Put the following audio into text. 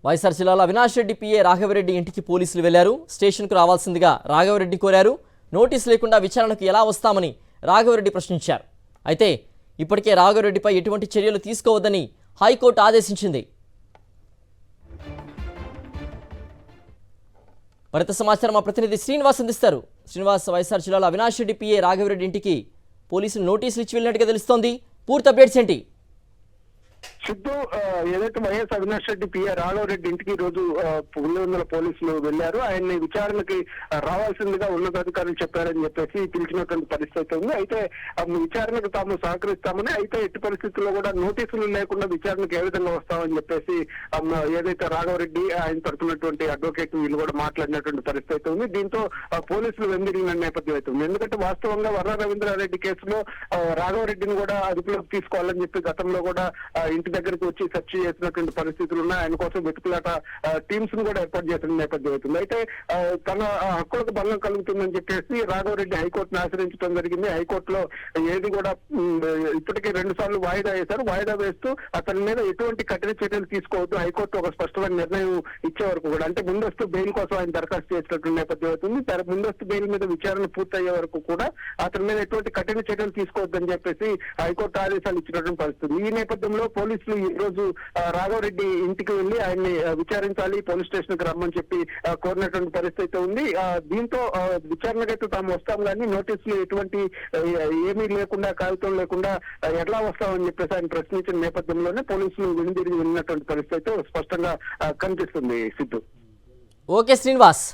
వైఎస్ఆర్ జిల్లాలో అవినాష్ రెడ్డి పిఏ రాఘవరెడ్డి ఇంటికి పోలీసులు వెళ్లారు. స్టేషన్కు రావాల్సిందిగా రాఘవరెడ్డి కోరారు. నోటీసు లేకుండా విచారణకు ఎలా వస్తామని రాఘవరెడ్డి ప్రశ్నించారు. అయితే ఇప్పటికే రాఘవరెడ్డిపై ఎటువంటి చర్యలు తీసుకోవద్దని హైకోర్టు ఆదేశించింది. మరింత సమాచారం మా ప్రతినిధి శ్రీనివాస్ అందిస్తారు. శ్రీనివాస్, వైఎస్ఆర్ జిల్లాలో అవినాష్ రెడ్డి పిఏ రాఘవరెడ్డి ఇంటికి పోలీసులు నోటీసులు ఇచ్చి వెళ్ళినట్టుగా తెలుస్తోంది. పూర్తి అప్డేట్స్ ఏంటి? సిద్ధు, ఏదైతే వైఎస్ అవినాష్ రెడ్డి పిఏ రాఘవరెడ్డి ఇంటికి ఈ రోజు పులివెందుల పోలీసులు వెళ్లారు. ఆయన్ని విచారణకి రావాల్సిందిగా ఉన్నతాధికారులు చెప్పారని చెప్పేసి పిలిచినటువంటి పరిస్థితి ఉంది. అయితే విచారణకు తాము సహకరిస్తామని, అయితే ఎట్టి పరిస్థితుల్లో కూడా నోటీసులు లేకుండా విచారణకు ఏ విధంగా వస్తామని చెప్పేసి ఏదైతే రాఘవరెడ్డి ఆయన తరపునటువంటి అడ్వకేట్ వీళ్ళు కూడా మాట్లాడినటువంటి పరిస్థితి ఉంది. దీంతో పోలీసులు వెందిరిగిన నేపథ్యం అవుతుంది. ఎందుకంటే వాస్తవంగా వర్ర రవీంద్రారెడ్డి కేసులో రాఘవరెడ్డిని కూడా అదుపులోకి తీసుకోవాలని చెప్పి గతంలో కూడా ఇంటి దగ్గరికి వచ్చి సెర్చ్ చేసినటువంటి పరిస్థితులు ఉన్నాయి. ఆయన కోసం వెతుకులాట టీమ్స్ ను కూడా ఏర్పాటు చేసిన నేపథ్యం అవుతుంది. అయితే తన హక్కులకు భంగం కలుగుతుందని చెప్పేసి రాఘవరెడ్డి హైకోర్టును ఆశ్రయించడం జరిగింది. హైకోర్టులో ఏది కూడా ఇప్పటికే 2 సార్లు వాయిదా వేశారు. వాయిదా వేస్తూ అతని మీద ఎటువంటి కఠిన చర్యలు తీసుకోవద్దు, హైకోర్టు ఒక స్పష్టమైన నిర్ణయం ఇచ్చే వరకు కూడా, అంటే ముందస్తు బెయిల్ కోసం ఆయన దరఖాస్తు చేసినటువంటి నేపథ్యం అవుతుంది. ముందస్తు బెయిల్ మీద విచారణ పూర్తయ్యే వరకు కూడా అతని మీద ఎటువంటి కఠిన చర్యలు తీసుకోవద్దని చెప్పేసి హైకోర్టు ఆదేశాలు ఇచ్చినటువంటి పరిస్థితి. ఈ నేపథ్యంలో పోలీసులు ఈ రోజు రాఘవరెడ్డి ఇంటికి వెళ్లి ఆయన్ని విచారించాలి, పోలీస్ స్టేషన్ కి రమ్మని చెప్పి కోరినటువంటి పరిస్థితి ఉంది. దీంతో విచారణకైతే తాము వస్తాం కానీ నోటీసులు ఎటువంటి ఏమీ లేకుండా, కాగితం లేకుండా ఎట్లా వస్తామని చెప్పేసి ఆయన ప్రశ్నించిన నేపథ్యంలోనే పోలీసులు వెనుదిరిగి వెళ్ళినటువంటి పరిస్థితి స్పష్టంగా కనిపిస్తుంది. సిద్ధు. ఓకే శ్రీనివాస్.